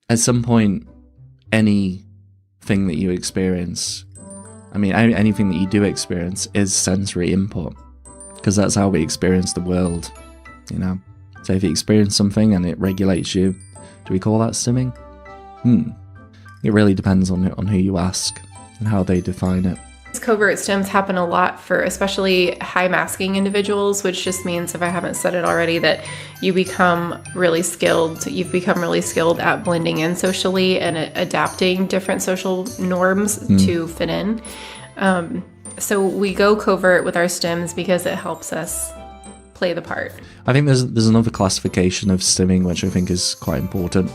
at some point, anything that you experience, anything that you do experience is sensory input, because that's how we experience the world, So if you experience something and it regulates you, do we call that stimming? It really depends on who you ask and how they define it. Covert stims happen a lot for especially high masking individuals, which just means, if I haven't said it already, that you've become really skilled at blending in socially and adapting different social norms to fit in. So we go covert with our stims because it helps us play the part. I think there's another classification of stimming which I think is quite important,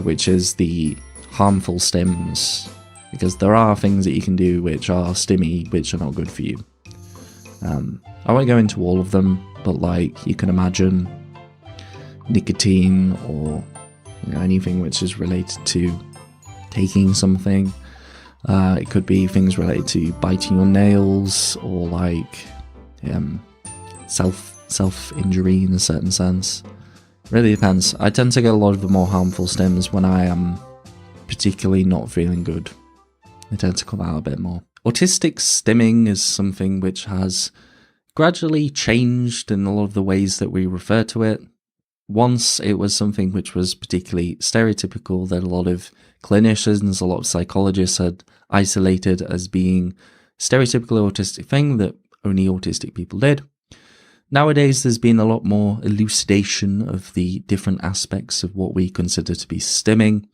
which is the harmful stims. Because there are things that you can do which are stimmy, which are not good for you. I won't go into all of them, but like you can imagine nicotine or anything which is related to taking something. It could be things related to biting your nails or like self-injury in a certain sense. Really depends. I tend to get a lot of the more harmful stims when I am particularly not feeling good. They tend to come out a bit more. Autistic stimming is something which has gradually changed in a lot of the ways that we refer to it. Once it was something which was particularly stereotypical that a lot of clinicians, a lot of psychologists had isolated as being stereotypical autistic thing that only autistic people did. Nowadays, there's been a lot more elucidation of the different aspects of what we consider to be stimming.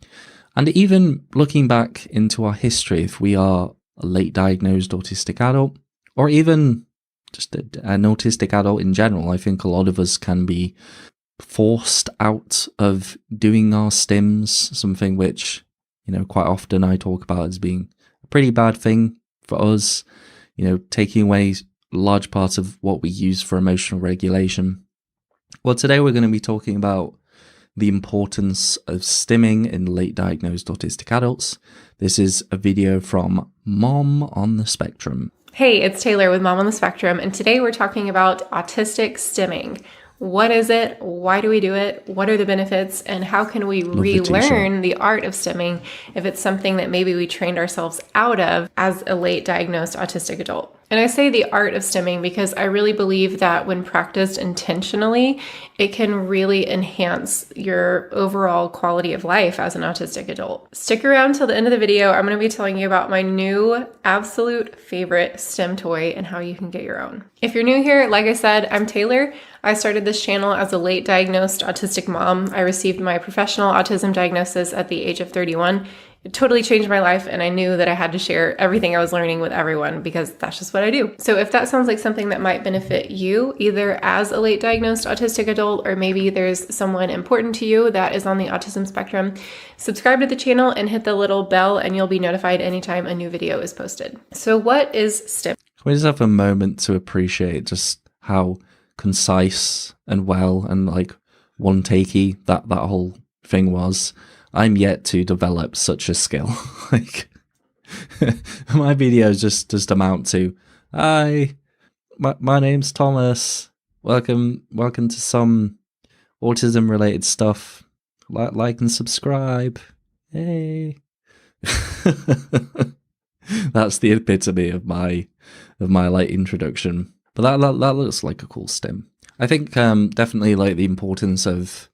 And even looking back into our history, if we are a late diagnosed autistic adult, or even just an autistic adult in general, I think a lot of us can be forced out of doing our stims, something which, quite often I talk about as being a pretty bad thing for us, taking away large parts of what we use for emotional regulation. Well, today we're going to be talking about the importance of stimming in late diagnosed autistic adults. This is a video from Mom on the Spectrum. Hey, it's Taylor with Mom on the Spectrum, and today we're talking about autistic stimming. What is it? Why do we do it? What are the benefits? And how can we relearn the art of stimming if it's something that maybe we trained ourselves out of as a late diagnosed autistic adult? And I say the art of stimming because I really believe that when practiced intentionally, it can really enhance your overall quality of life as an autistic adult. Stick around till the end of the video. I'm going to be telling you about my new absolute favorite stim toy and how you can get your own. If you're new here, like I said, I'm Taylor. I started this channel as a late diagnosed autistic mom. I received my professional autism diagnosis at the age of 31. It totally changed my life, and I knew that I had to share everything I was learning with everyone because that's just what I do. So if that sounds like something that might benefit you, either as a late diagnosed autistic adult or maybe there's someone important to you that is on the autism spectrum, subscribe to the channel and hit the little bell and you'll be notified anytime a new video is posted. So what is STIM? We just have a moment to appreciate just how concise and well and like one-takey that whole thing was. I'm yet to develop such a skill. Like my videos just amount to, hi, my name's Thomas. Welcome to some autism related stuff. Like and subscribe. Hey. That's the epitome of my like introduction. But that looks like a cool stim. I think definitely like the importance of.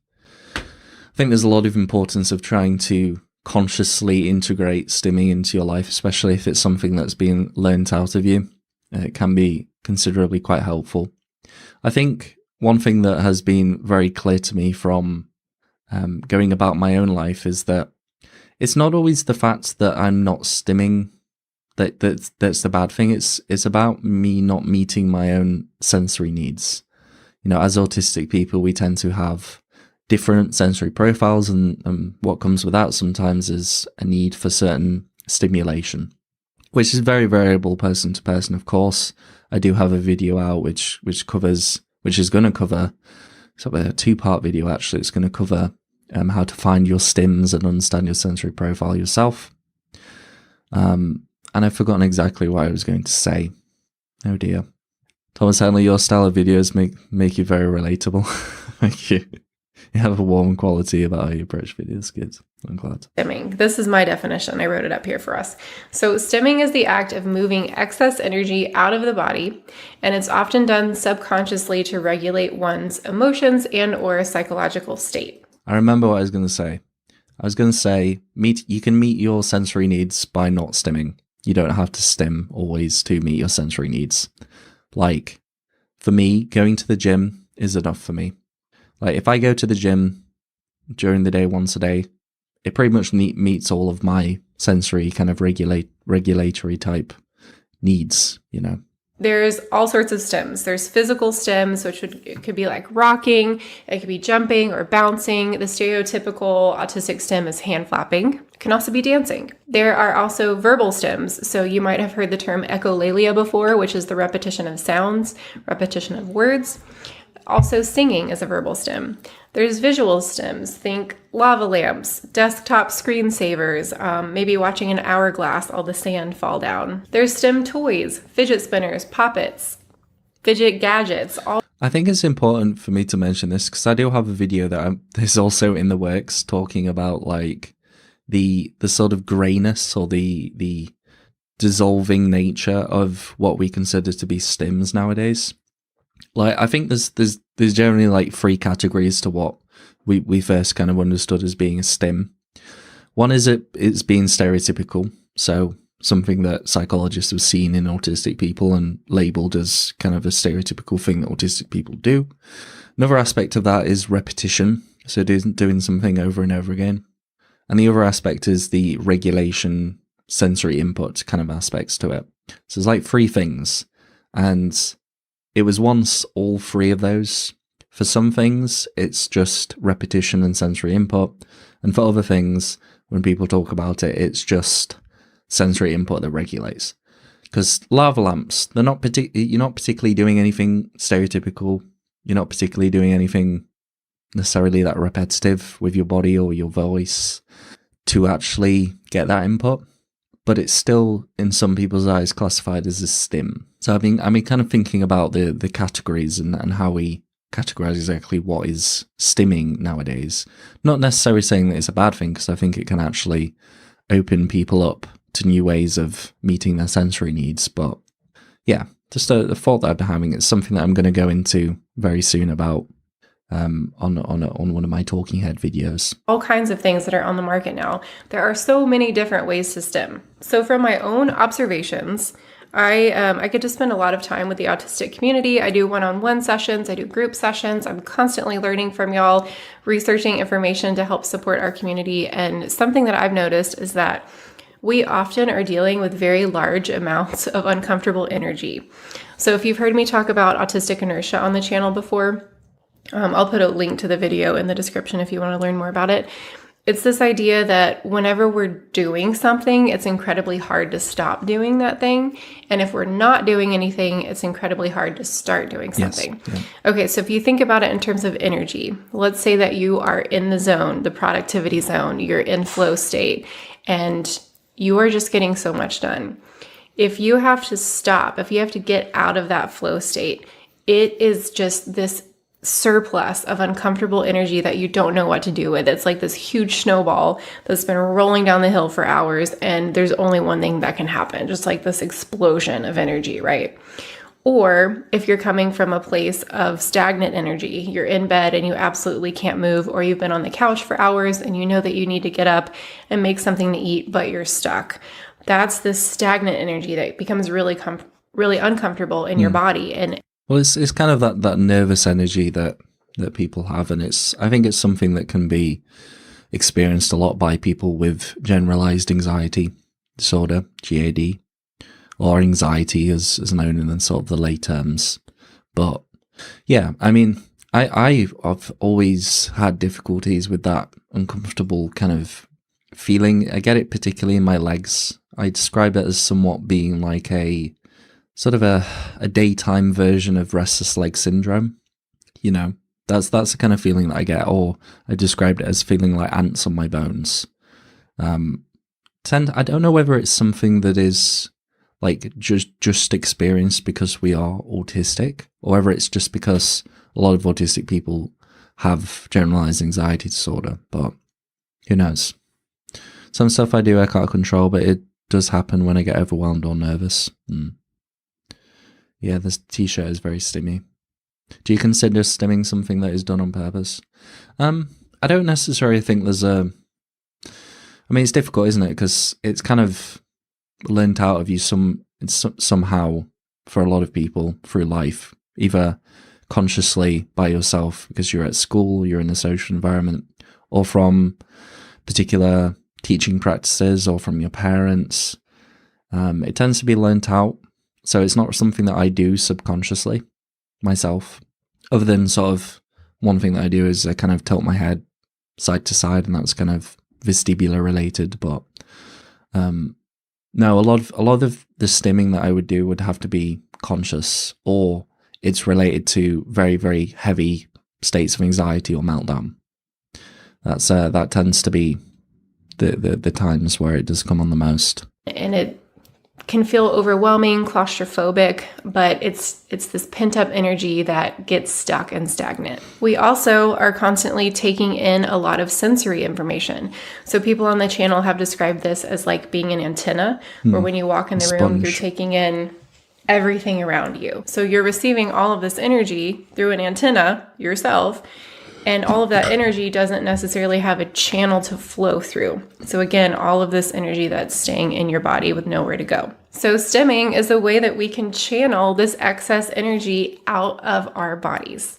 I think there's a lot of importance of trying to consciously integrate stimming into your life, especially if it's something that's been learnt out of you. It can be considerably quite helpful. I think one thing that has been very clear to me from going about my own life is that it's not always the fact that I'm not stimming that's the bad thing. It's about me not meeting my own sensory needs. As autistic people, we tend to have different sensory profiles, and what comes with that sometimes is a need for certain stimulation, which is very variable person to person, of course. I do have a video out which is going to cover, it's a two-part video actually. It's going to cover how to find your stims and understand your sensory profile yourself. And I've forgotten exactly what I was going to say. Oh dear. Thomas Henley, your style of videos make you very relatable. Thank you. You have a warm quality about how you approach videos, kids. I'm glad. Stimming. This is my definition. I wrote it up here for us. So stimming is the act of moving excess energy out of the body, and it's often done subconsciously to regulate one's emotions and or psychological state. I remember what I was going to say. I was going to say, you can meet your sensory needs by not stimming. You don't have to stim always to meet your sensory needs. Like, for me, going to the gym is enough for me. Like, if I go to the gym during the day once a day, it pretty much meets all of my sensory kind of regulatory type needs, you know. There's all sorts of stims. There's physical stims, which it could be like rocking, it could be jumping or bouncing. The stereotypical autistic stim is hand flapping. It can also be dancing. There are also verbal stims. So you might have heard the term echolalia before, which is the repetition of sounds, repetition of words. Also, singing is a verbal stim. There's visual stims. Think lava lamps, desktop screensavers, maybe watching an hourglass, all the sand fall down. There's stim toys, fidget spinners, poppets, fidget gadgets. I think it's important for me to mention this because I do have a video that is also in the works talking about like the sort of grayness or the dissolving nature of what we consider to be stims nowadays. Like, I think there's generally like three categories to what we first kind of understood as being a stim. One is it's being stereotypical, so something that psychologists have seen in autistic people and labeled as kind of a stereotypical thing that autistic people do. Another aspect of that is repetition, so doing something over and over again. And the other aspect is the regulation, sensory input kind of aspects to it. So there's like three things, and it was once all three of those. For some things, it's just repetition and sensory input. And for other things, when people talk about it, it's just sensory input that regulates. Because lava lamps, you're not particularly doing anything stereotypical. You're not particularly doing anything necessarily that repetitive with your body or your voice to actually get that input. But it's still, in some people's eyes, classified as a stim. So I mean, kind of thinking about the categories and how we categorize exactly what is stimming nowadays. Not necessarily saying that it's a bad thing, because I think it can actually open people up to new ways of meeting their sensory needs. But yeah, just a thought that I've been having. It's something that I'm going to go into very soon about on one of my talking head videos. All kinds of things that are on the market now. There are so many different ways to stim. So from my own observations, I get to spend a lot of time with the autistic community. I do one-on-one sessions. I do group sessions. I'm constantly learning from y'all, researching information to help support our community. And something that I've noticed is that we often are dealing with very large amounts of uncomfortable energy. So if you've heard me talk about autistic inertia on the channel before, I'll put a link to the video in the description if you want to learn more about it. It's this idea that whenever we're doing something, it's incredibly hard to stop doing that thing. And if we're not doing anything, it's incredibly hard to start doing something. Yes. Yeah. Okay, so if you think about it in terms of energy, let's say that you are in the zone, the productivity zone, you're in flow state, and you are just getting so much done. If you have to stop, if you have to get out of that flow state, it is just this surplus of uncomfortable energy that you don't know what to do with. It's like this huge snowball that's been rolling down the hill for hours, and there's only one thing that can happen, just like this explosion of energy, right? Or if you're coming from a place of stagnant energy, you're in bed and you absolutely can't move, or you've been on the couch for hours and you know that you need to get up and make something to eat, but you're stuck. That's this stagnant energy that becomes really uncomfortable in your body. And well, it's kind of that nervous energy that people have, and I think it's something that can be experienced a lot by people with generalized anxiety disorder, GAD, or anxiety as known in sort of the lay terms. But yeah, I mean, I've always had difficulties with that uncomfortable kind of feeling. I get it particularly in my legs. I describe it as somewhat being like a sort of a daytime version of restless leg syndrome. You know, that's the kind of feeling that I get, or I described it as feeling like ants on my bones. I don't know whether it's something that is like just experienced because we are autistic, or whether it's just because a lot of autistic people have generalized anxiety disorder, but who knows? Some stuff I do I can't control, but it does happen when I get overwhelmed or nervous. Yeah, this t-shirt is very stimmy. Do you consider stimming something that is done on purpose? I don't necessarily think there's a... I mean, it's difficult, isn't it? Because it's kind of learnt out of you somehow for a lot of people through life, either consciously by yourself because you're at school, you're in a social environment, or from particular teaching practices or from your parents. It tends to be learnt out, so it's not something that I do subconsciously myself, other than sort of one thing that I do is I kind of tilt my head side to side, and that's kind of vestibular related. But no, a lot of the stimming that I would do would have to be conscious, or it's related to very, very heavy states of anxiety or meltdown. That tends to be the times where it does come on the most. And it can feel overwhelming, claustrophobic, but it's this pent-up energy that gets stuck and stagnant. We also are constantly taking in a lot of sensory information. So people on the channel have described this as like being an antenna, where when you walk in the room, you're taking in everything around you. So you're receiving all of this energy through an antenna yourself, and all of that energy doesn't necessarily have a channel to flow through. So again, all of this energy that's staying in your body with nowhere to go. So stimming is a way that we can channel this excess energy out of our bodies.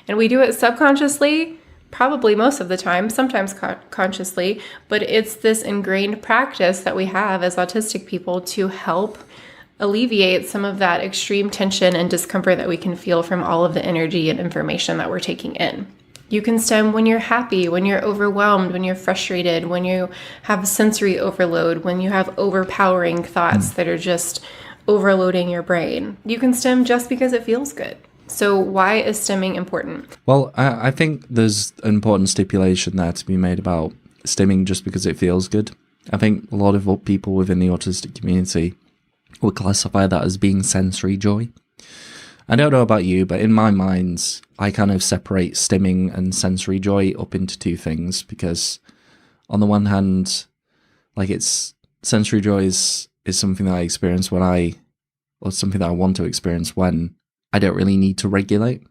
And we do it subconsciously, probably most of the time, sometimes consciously, but it's this ingrained practice that we have as autistic people to help alleviate some of that extreme tension and discomfort that we can feel from all of the energy and information that we're taking in. You can stim when you're happy, when you're overwhelmed, when you're frustrated, when you have sensory overload, when you have overpowering thoughts that are just overloading your brain. You can stim just because it feels good. So why is stimming important? Well, I think there's an important stipulation there to be made about stimming just because it feels good. I think a lot of people within the autistic community would classify that as being sensory joy. I don't know about you, but in my mind, I kind of separate stimming and sensory joy up into two things, because on the one hand, like it's sensory joy is something that I experience or something that I want to experience when I don't really need to regulate.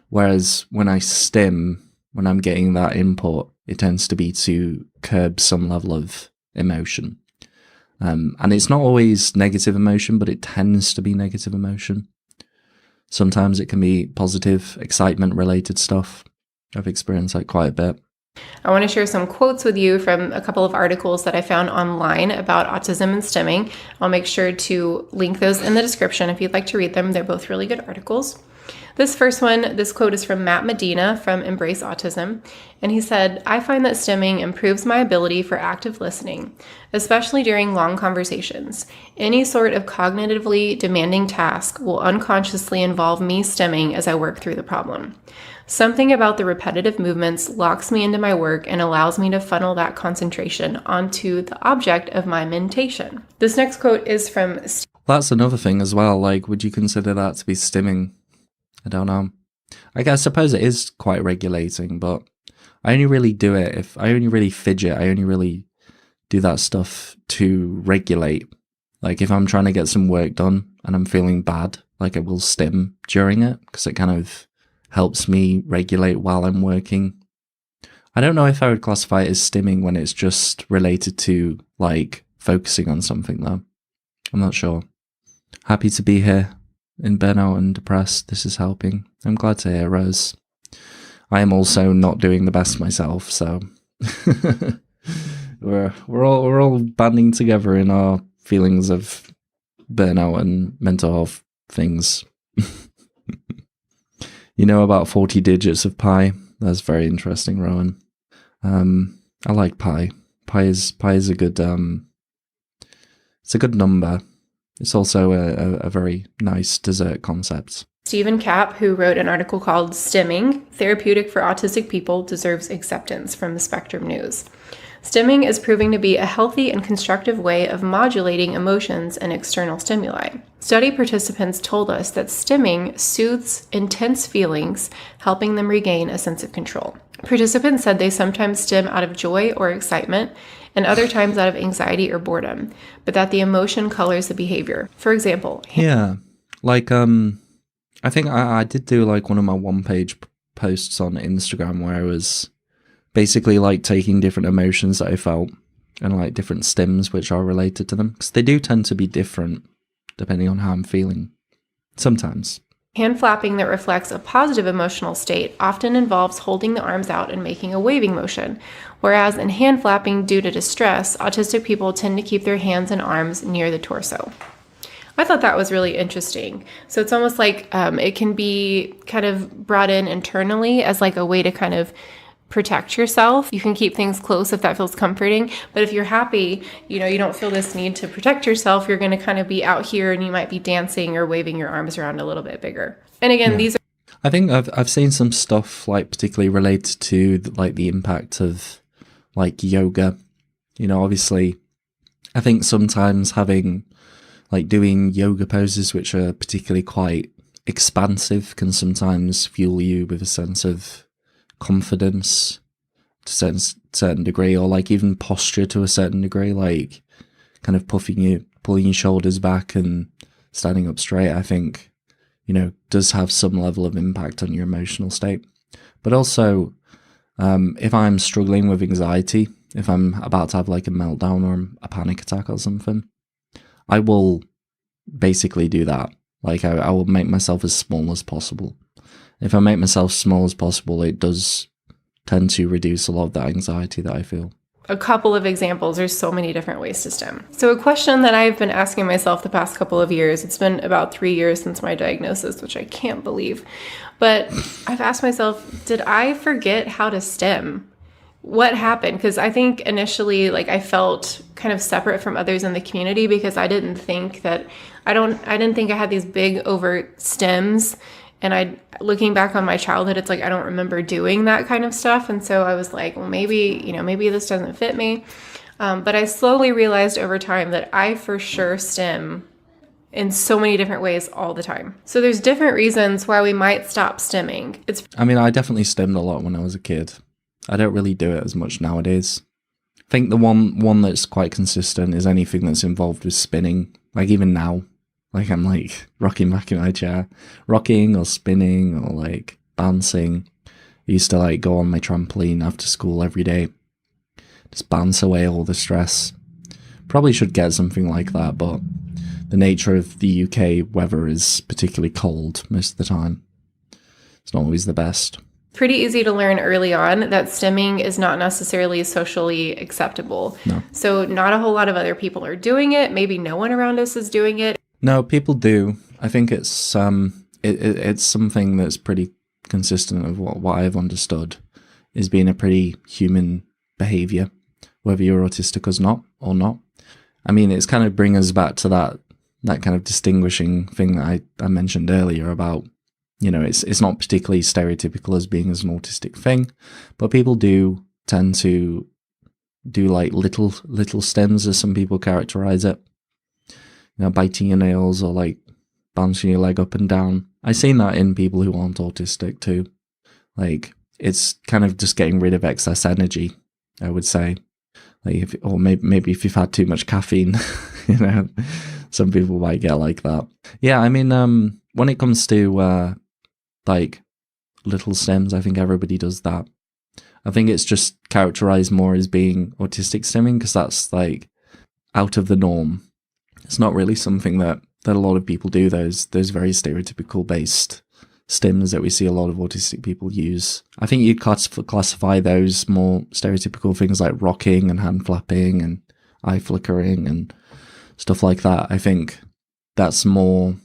Whereas when I stim, when I'm getting that input, it tends to be to curb some level of emotion. And it's not always negative emotion, but it tends to be negative emotion. Sometimes it can be positive, excitement-related stuff. I've experienced that quite a bit. I want to share some quotes with you from a couple of articles that I found online about autism and stimming. I'll make sure to link those in the description if you'd like to read them. They're both really good articles. This first one, this quote is from Matt Medina from Embrace Autism. And he said, "I find that stimming improves my ability for active listening, especially during long conversations. Any sort of cognitively demanding task will unconsciously involve me stimming as I work through the problem. Something about the repetitive movements locks me into my work and allows me to funnel that concentration onto the object of my mentation." This next quote is from... That's another thing as well. Like, would you consider that to be stimming? I don't know. I suppose it is quite regulating, but I only really do it if I only really fidget. I only really do that stuff to regulate. Like if I'm trying to get some work done and I'm feeling bad, like I will stim during it because it kind of helps me regulate while I'm working. I don't know if I would classify it as stimming when it's just related to like focusing on something though. I'm not sure. Happy to be here. In burnout and depressed, this is helping. I'm glad to hear, Rose. I am also not doing the best myself, so we're all banding together in our feelings of burnout and mental health things. You know about 40 digits of pi? That's very interesting, Rowan. I like pi. Pi is a good it's a good number. It's also a very nice dessert concept. Stephen Kapp, who wrote an article called "Stimming, Therapeutic for Autistic People Deserves Acceptance" from the Spectrum News. Stimming is proving to be a healthy and constructive way of modulating emotions and external stimuli. Study participants told us that stimming soothes intense feelings, helping them regain a sense of control. Participants said they sometimes stim out of joy or excitement, and other times out of anxiety or boredom, but that the emotion colors the behavior. For example, yeah, like I think I did do like one of my one-page posts on Instagram where I was basically like taking different emotions that I felt and like different stims which are related to them, because they do tend to be different depending on how I'm feeling sometimes. Hand flapping that reflects a positive emotional state often involves holding the arms out and making a waving motion, whereas in hand flapping due to distress, autistic people tend to keep their hands and arms near the torso. I thought that was really interesting. So it's almost like it can be kind of brought in internally as like a way to kind of protect yourself. You can keep things close if that feels comforting. But if you're happy, you don't feel this need to protect yourself, you're going to kind of be out here and you might be dancing or waving your arms around a little bit bigger. And again, these are... I think I've seen some stuff like particularly related to like the impact of like yoga. Obviously, I think sometimes doing yoga poses which are particularly quite expansive can sometimes fuel you with a sense of confidence to a certain degree, or like even posture to a certain degree, like kind of pulling your shoulders back and standing up straight, I think, does have some level of impact on your emotional state. But also, if I'm struggling with anxiety, if I'm about to have like a meltdown or a panic attack or something, I will basically do that. Like I will make myself as small as possible. If I make myself small as possible, it does tend to reduce a lot of that anxiety that I feel. A couple of examples. There's so many different ways to stim. So a question that I've been asking myself the past couple of years, it's been about 3 years since my diagnosis, which I can't believe, but I've asked myself, did I forget how to stim? What happened? Because I think initially, like, I felt kind of separate from others in the community because I didn't think that I didn't think I had these big overt stims. And looking back on my childhood, it's like I don't remember doing that kind of stuff. And so I was like, well, maybe this doesn't fit me. But I slowly realized over time that I for sure stim in so many different ways all the time. So there's different reasons why we might stop stimming. I definitely stimmed a lot when I was a kid. I don't really do it as much nowadays. I think the one that's quite consistent is anything that's involved with spinning. Like even now, like I'm like rocking back in my chair, rocking or spinning or like bouncing. I used to like go on my trampoline after school every day, just bounce away all the stress. Probably should get something like that, but the nature of the UK weather is particularly cold most of the time. It's not always the best. Pretty easy to learn early on that stimming is not necessarily socially acceptable. No. So not a whole lot of other people are doing it. Maybe no one around us is doing it. No, people do. I think it's it's something that's pretty consistent of what I've understood is being a pretty human behavior, whether you're autistic or not. I mean, it's kind of bring us back to that kind of distinguishing thing that I mentioned earlier about, it's not particularly stereotypical as being as an autistic thing, but people do tend to do like little stims, as some people characterize it. Biting your nails or like bouncing your leg up and down. I've seen that in people who aren't autistic too. Like it's kind of just getting rid of excess energy, I would say. Like maybe if you've had too much caffeine, some people might get like that. Yeah, I mean, when it comes to like little stims, I think everybody does that. I think it's just characterized more as being autistic stimming because that's like out of the norm. It's not really something that a lot of people do. Those very stereotypical based stims that we see a lot of autistic people use. I think you'd classify those more stereotypical things like rocking and hand flapping and eye flickering and stuff like that. I think that's more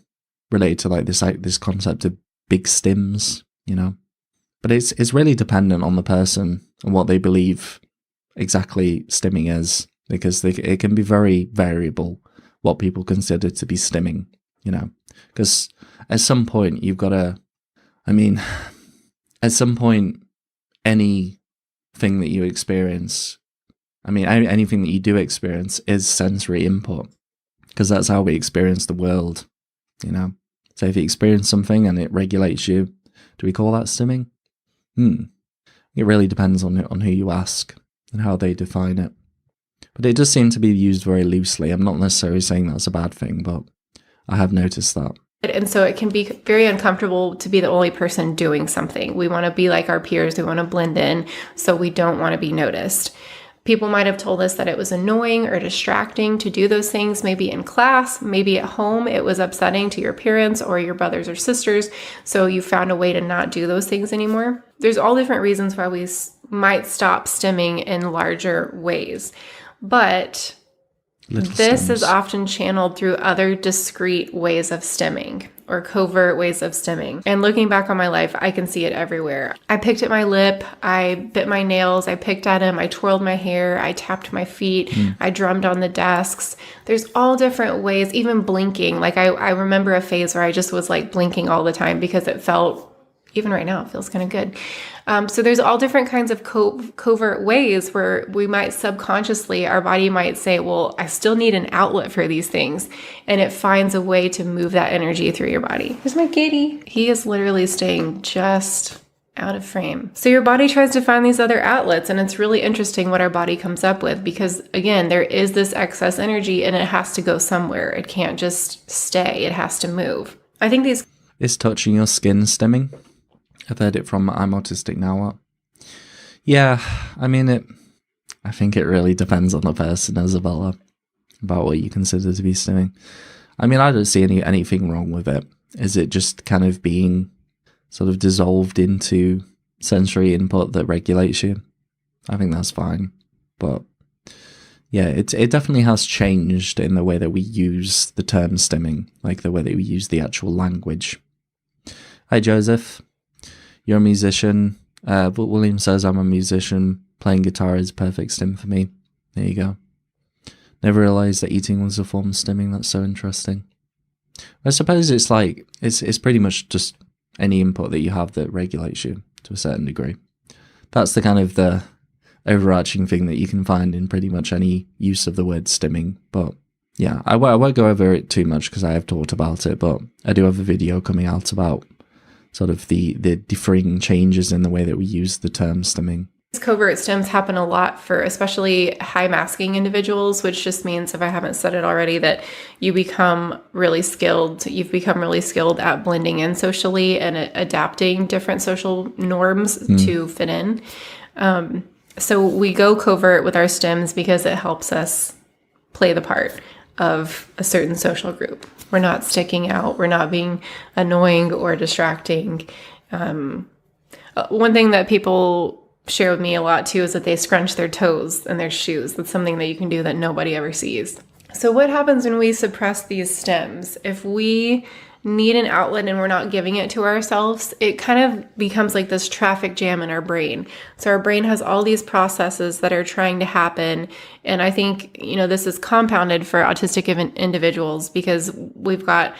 related to like this concept of big stims, But it's really dependent on the person and what they believe exactly stimming is, because it can be very variable what people consider to be stimming, because at some point you've got to, at some point, anything that you experience, anything that you do experience is sensory input, because that's how we experience the world, So if you experience something and it regulates you, do we call that stimming? It really depends on who you ask and how they define it. But it does seem to be used very loosely. I'm not necessarily saying that's a bad thing, but I have noticed that. And so it can be very uncomfortable to be the only person doing something. We want to be like our peers. We want to blend in, so we don't want to be noticed. People might have told us that it was annoying or distracting to do those things, maybe in class, maybe at home. It was upsetting to your parents or your brothers or sisters, so you found a way to not do those things anymore. There's all different reasons why we might stop stimming in larger ways. But this is often channeled through other discrete ways of stimming or covert ways of stimming. And looking back on my life, I can see it everywhere. I picked at my lip, I bit my nails, I picked at him, I twirled my hair, I tapped my feet, I drummed on the desks. There's all different ways, even blinking. Like I remember a phase where I just was like blinking all the time because it felt, even right now, it feels kind of good. So there's all different kinds of covert ways where we might subconsciously, our body might say, well, I still need an outlet for these things. And it finds a way to move that energy through your body. Here's my kitty. He is literally staying just out of frame. So your body tries to find these other outlets, and it's really interesting what our body comes up with because, again, there is this excess energy and it has to go somewhere. It can't just stay. It has to move. I think these... Is touching your skin stimming? I've heard it from I'm Autistic Now. Yeah, I mean, I think it really depends on the person, Isabella, about what you consider to be stimming. I mean, I don't see anything wrong with it. Is it just kind of being sort of dissolved into sensory input that regulates you? I think that's fine. But yeah, it definitely has changed in the way that we use the term stimming, like the way that we use the actual language. Hi, Joseph. You're a musician. But William says I'm a musician. Playing guitar is perfect stim for me. There you go. Never realized that eating was a form of stimming. That's so interesting. I suppose it's like, it's pretty much just any input that you have that regulates you to a certain degree. That's the kind of the overarching thing that you can find in pretty much any use of the word stimming. But yeah, I won't go over it too much because I have talked about it, but I do have a video coming out about sort of the differing changes in the way that we use the term stimming. Covert stims happen a lot for especially high masking individuals, which just means, if I haven't said it already, that you become really skilled. You've become really skilled at blending in socially and adapting different social norms to fit in. So we go covert with our stims because it helps us play the part of a certain social group. We're not sticking out. We're not being annoying or distracting. One thing that people share with me a lot too is that they scrunch their toes in their shoes. That's something that you can do that nobody ever sees. So what happens when we suppress these stims? If we need an outlet and we're not giving it to ourselves, it kind of becomes like this traffic jam in our brain. So our brain has all these processes that are trying to happen. And I think, this is compounded for autistic individuals because we've got,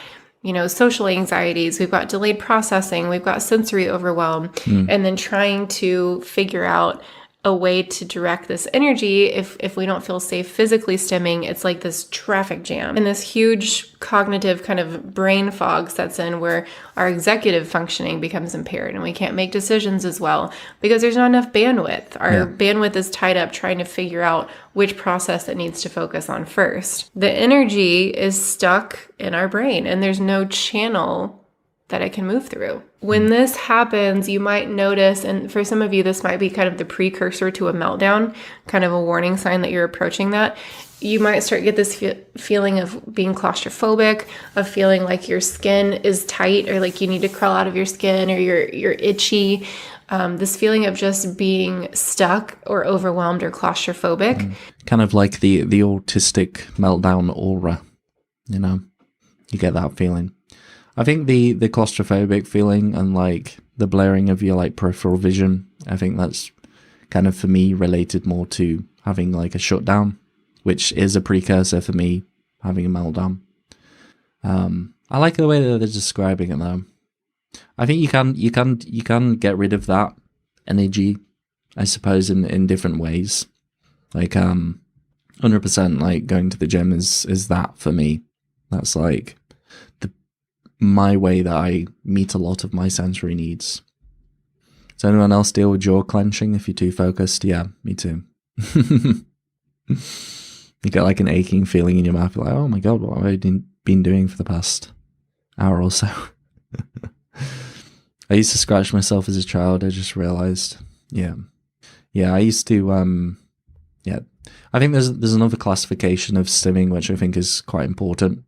social anxieties, we've got delayed processing, we've got sensory overwhelm, and then trying to figure out a way to direct this energy. If we don't feel safe physically stimming, it's like this traffic jam and this huge cognitive kind of brain fog sets in where our executive functioning becomes impaired and we can't make decisions as well because there's not enough bandwidth. Our bandwidth is tied up trying to figure out which process it needs to focus on first. The energy is stuck in our brain and there's no channel that it can move through. When this happens, you might notice, and for some of you, this might be kind of the precursor to a meltdown, kind of a warning sign that you're approaching that. You might start to get this feeling of being claustrophobic, of feeling like your skin is tight or like you need to crawl out of your skin or you're itchy. This feeling of just being stuck or overwhelmed or claustrophobic. Kind of like the autistic meltdown aura, you get that feeling. I think the claustrophobic feeling and like the blurring of your like peripheral vision, I think that's kind of for me related more to having like a shutdown, which is a precursor for me having a meltdown. I like the way that they're describing it though. I think you can get rid of that energy, I suppose, in different ways. Like 100% like going to the gym is that for me. That's like my way that I meet a lot of my sensory needs. Does anyone else deal with jaw clenching if you're too focused? Yeah, me too. You get like an aching feeling in your mouth. You're like, oh my God, what have I been doing for the past hour or so? I used to scratch myself as a child. I just realized. Yeah. I used to, yeah. I think there's another classification of stimming, which I think is quite important,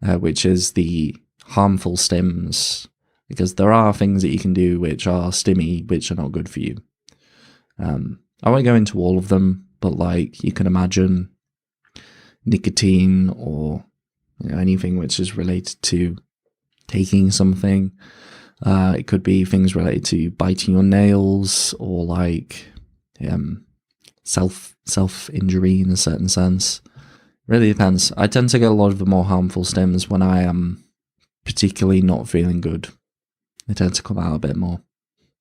which is the harmful stims, because there are things that you can do which are stimmy, which are not good for you. I won't go into all of them, but like you can imagine nicotine or anything which is related to taking something. It could be things related to biting your nails or like self-injury in a certain sense. Really depends. I tend to get a lot of the more harmful stims when I am particularly not feeling good. They tend to come out a bit more.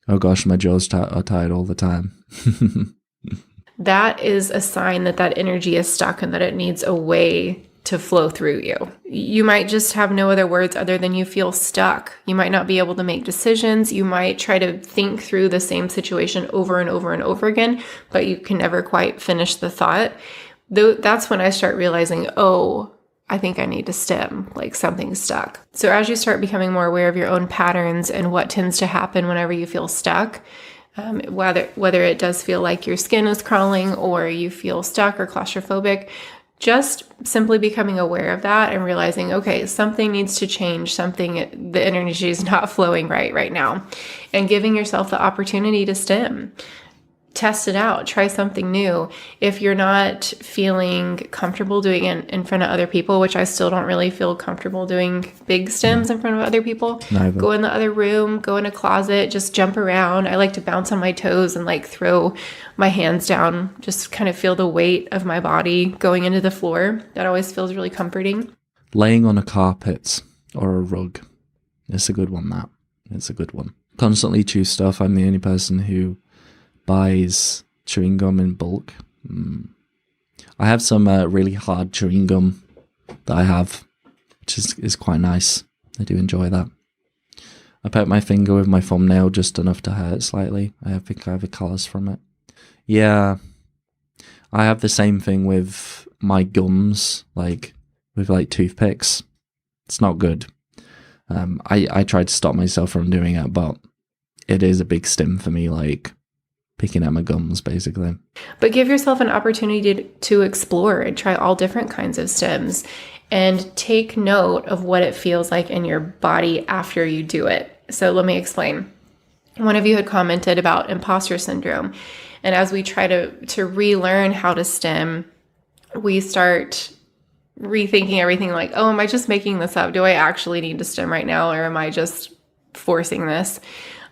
Oh gosh, my jaws are tired all the time. That is a sign that that energy is stuck and that it needs a way to flow through you. You might just have no other words other than you feel stuck. You might not be able to make decisions. You might try to think through the same situation over and over and over again, but you can never quite finish the thought. That's when I start realizing, oh, I think I need to stim, like something's stuck. So as you start becoming more aware of your own patterns and what tends to happen whenever you feel stuck, whether it does feel like your skin is crawling or you feel stuck or claustrophobic, just simply becoming aware of that and realizing, okay, something needs to change, the energy is not flowing right now, and giving yourself the opportunity to stim. Test it out, try something new. If you're not feeling comfortable doing it in front of other people, which I still don't really feel comfortable doing big stims in front of other people, Neither. Go in the other room, go in a closet, just jump around. I like to bounce on my toes and like throw my hands down, just kind of feel the weight of my body going into the floor. That always feels really comforting. Laying on a carpet or a rug. It's a good one, that. It's a good one. Constantly chew stuff. I'm the only person who buys chewing gum in bulk. I have some really hard chewing gum that I have, which is quite nice. I do enjoy that. I poke my finger with my thumbnail just enough to hurt slightly. I think I have a callus from it. Yeah, I have the same thing with my gums, like with like toothpicks. It's not good. I tried to stop myself from doing it, but it is a big stim for me, like picking at my gums, basically. But give yourself an opportunity to explore and try all different kinds of stims and take note of what it feels like in your body after you do it. So let me explain. One of you had commented about imposter syndrome. And as we try to relearn how to stim, we start rethinking everything like, oh, am I just making this up? Do I actually need to stim right now? Or am I just forcing this?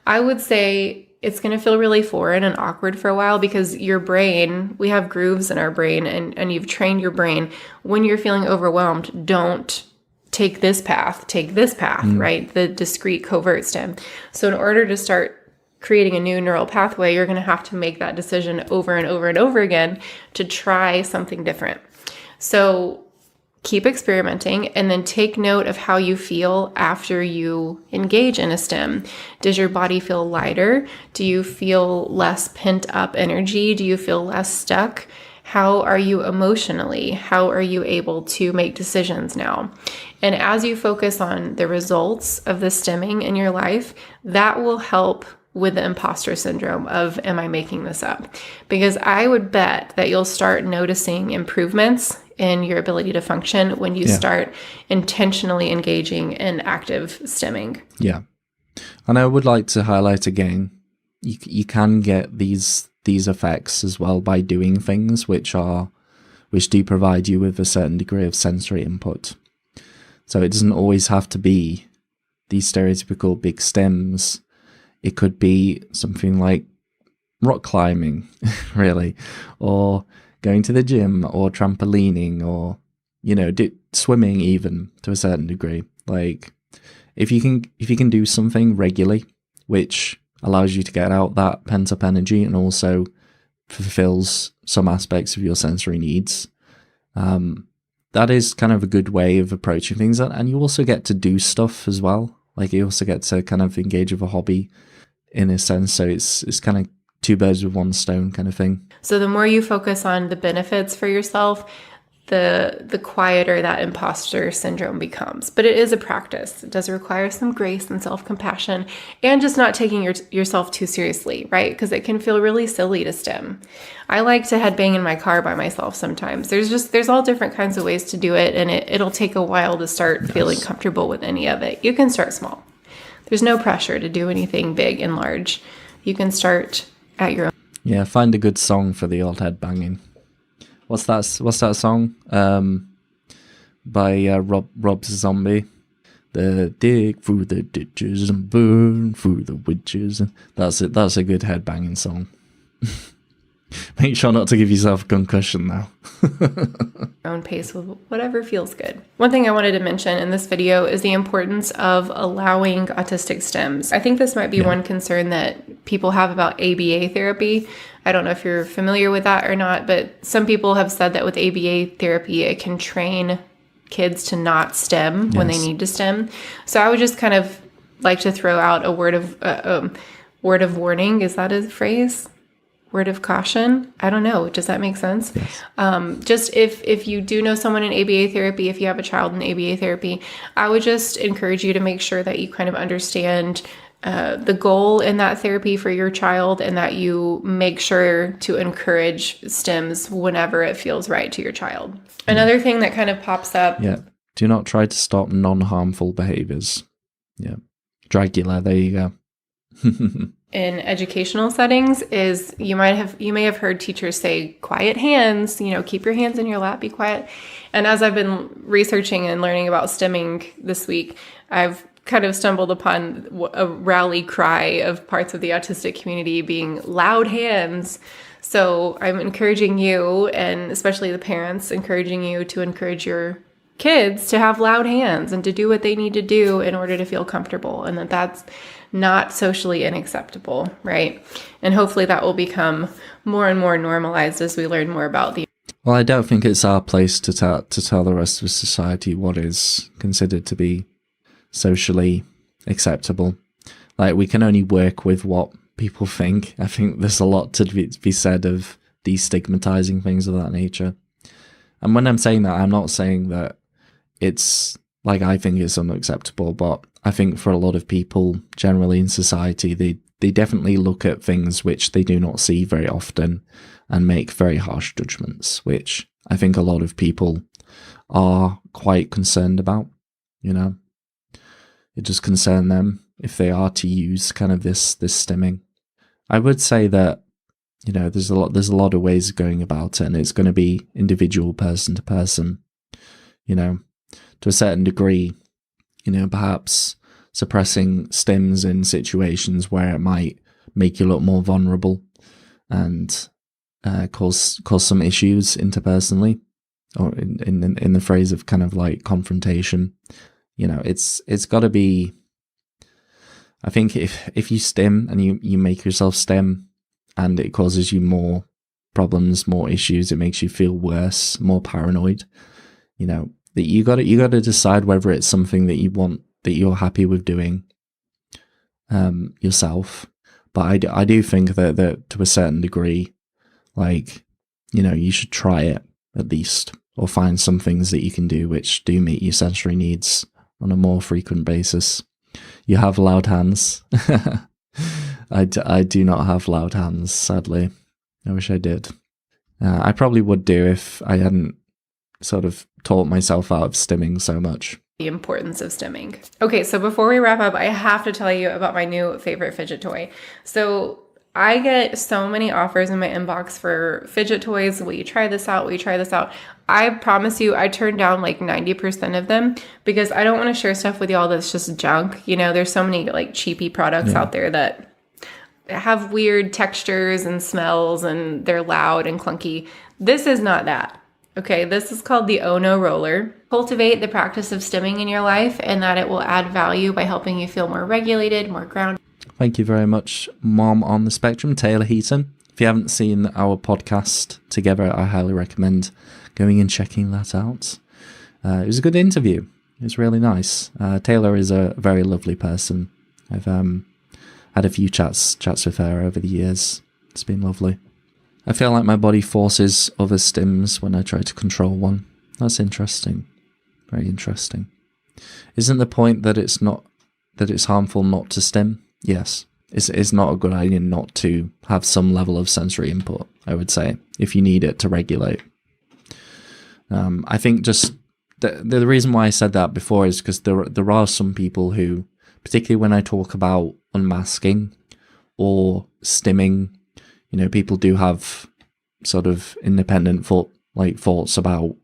I would say it's going to feel really foreign and awkward for a while because your brain, we have grooves in our brain and you've trained your brain. When you're feeling overwhelmed, don't take this path, right? The discrete covert stim. So in order to start creating a new neural pathway, you're going to have to make that decision over and over and over again to try something different. So keep experimenting and then take note of how you feel after you engage in a stim. Does your body feel lighter? Do you feel less pent up energy? Do you feel less stuck? How are you emotionally? How are you able to make decisions now? And as you focus on the results of the stimming in your life, that will help with the imposter syndrome of, am I making this up? Because I would bet that you'll start noticing improvements in your ability to function when you start intentionally engaging in active stimming. Yeah. And I would like to highlight again, you can get these effects as well by doing things which do provide you with a certain degree of sensory input. So it doesn't always have to be these stereotypical big stims. It could be something like rock climbing, really, or going to the gym, or trampolining, or, swimming even to a certain degree. Like, if you can do something regularly, which allows you to get out that pent up energy and also fulfills some aspects of your sensory needs, that is kind of a good way of approaching things. And you also get to do stuff as well. Like, you also get to kind of engage with a hobby in a sense. So it's kind of two birds with one stone kind of thing. So the more you focus on the benefits for yourself, the quieter that imposter syndrome becomes. But it is a practice. It does require some grace and self-compassion and just not taking yourself too seriously, right? Because it can feel really silly to stim. I like to headbang in my car by myself sometimes. There's all different kinds of ways to do it, and it'll take a while to start feeling comfortable with any of it. You can start small. There's no pressure to do anything big and large. You can start at your own. Yeah, find a good song for the old headbanging. What's that song? By Rob Zombie. The dig through the ditches and burn through the witches. That's it. That's a good headbanging song. Make sure not to give yourself a concussion now. Own pace with whatever feels good. One thing I wanted to mention in this video is the importance of allowing autistic stims. I think this might be one concern that people have about ABA therapy. I don't know if you're familiar with that or not, but some people have said that with ABA therapy, it can train kids to not stim when they need to stim. So I would just kind of like to throw out a word of warning. Is that a phrase? Word of caution? I don't know. Does that make sense? Yes. Just if you do know someone in ABA therapy, if you have a child in ABA therapy, I would just encourage you to make sure that you kind of understand the goal in that therapy for your child, and that you make sure to encourage stims whenever it feels right to your child. Another thing that kind of pops up. Yeah. Do not try to stop non-harmful behaviors. Yeah. Dragula, there you go. In educational settings is you may have heard teachers say quiet hands, keep your hands in your lap, be quiet. And as I've been researching and learning about stimming this week, I've kind of stumbled upon a rally cry of parts of the autistic community being loud hands. So I'm encouraging you, and especially the parents, encouraging you to encourage your kids to have loud hands and to do what they need to do in order to feel comfortable, and that's not socially unacceptable, right? And hopefully that will become more and more normalized as we learn more about the... Well, I don't think it's our place to tell the rest of society what is considered to be socially acceptable. Like, we can only work with what people think. I think there's a lot to be said of destigmatizing things of that nature. And when I'm saying that, I'm not saying that it's like I think it's unacceptable, but I think for a lot of people generally in society, they definitely look at things which they do not see very often and make very harsh judgments, which I think a lot of people are quite concerned about. It just concerns them if they are to use kind of this stimming. I would say that there's a lot of ways of going about it, and it's going to be individual, person to person. To a certain degree, perhaps suppressing stims in situations where it might make you look more vulnerable and cause some issues interpersonally, or in the phrase of kind of like confrontation. It's got to be. I think if you stim and you make yourself stim, and it causes you more problems, more issues, it makes you feel worse, more paranoid. That you got to decide whether it's something that you want, that you're happy with doing yourself. But I do think that to a certain degree, like, you should try it at least, or find some things that you can do which do meet your sensory needs on a more frequent basis. You have loud hands. I do not have loud hands, sadly. I wish I did. I probably would do if I hadn't sort of taught myself out of stimming so much. The importance of stimming. Okay, so before we wrap up, I have to tell you about my new favorite fidget toy. So I get so many offers in my inbox for fidget toys. Will you try this out? Will you try this out? I promise you, I turn down like 90% of them because I don't want to share stuff with y'all that's just junk. There's so many like cheapy products out there that have weird textures and smells, and they're loud and clunky. This is not that. Okay, this is called the Ono Roller. Cultivate the practice of stimming in your life, and that it will add value by helping you feel more regulated, more grounded. Thank you very much, Mom on the Spectrum, Taylor Heaton. If you haven't seen our podcast together, I highly recommend going and checking that out. It was a good interview. It was really nice. Taylor is a very lovely person. I've had a few chats with her over the years. It's been lovely. I feel like my body forces other stims when I try to control one. That's interesting. Very interesting. Isn't the point that it's harmful not to stim? Yes. It's not a good idea not to have some level of sensory input, I would say, if you need it to regulate. I think just the reason why I said that before is because there are some people who, particularly when I talk about unmasking or stimming, people do have sort of independent thoughts about,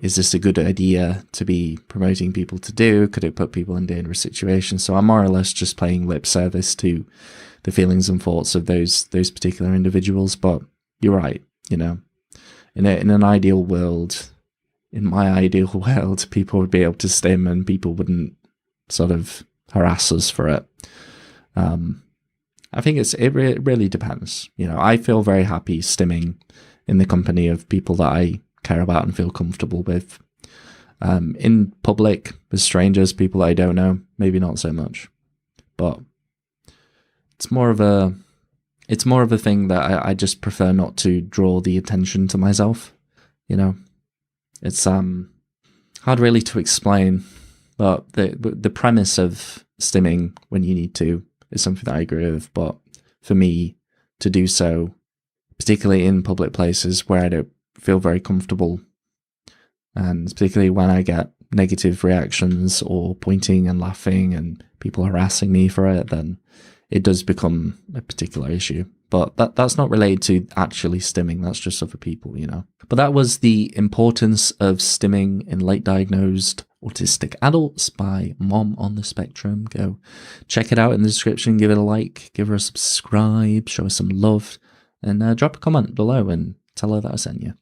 is this a good idea to be promoting people to do? Could it put people in dangerous situations? So I'm more or less just paying lip service to the feelings and thoughts of those particular individuals. But you're right, in an ideal world, in my ideal world, people would be able to stim and people wouldn't sort of harass us for it. I think it really depends. I feel very happy stimming in the company of people that I care about and feel comfortable with. In public, with strangers, people that I don't know, maybe not so much. But it's more of a thing that I just prefer not to draw the attention to myself. It's hard really to explain, but the premise of stimming when you need to is something that I agree with. But for me to do so, particularly in public places where I don't feel very comfortable, and particularly when I get negative reactions or pointing and laughing and people harassing me for it, then it does become a particular issue. But that's not related to actually stimming, that's just other people, But that was the importance of stimming in late diagnosed autistic adults by Mom on the Spectrum. Go check it out in the description, give it a like, give her a subscribe, show her some love, and drop a comment below and tell her that I sent you.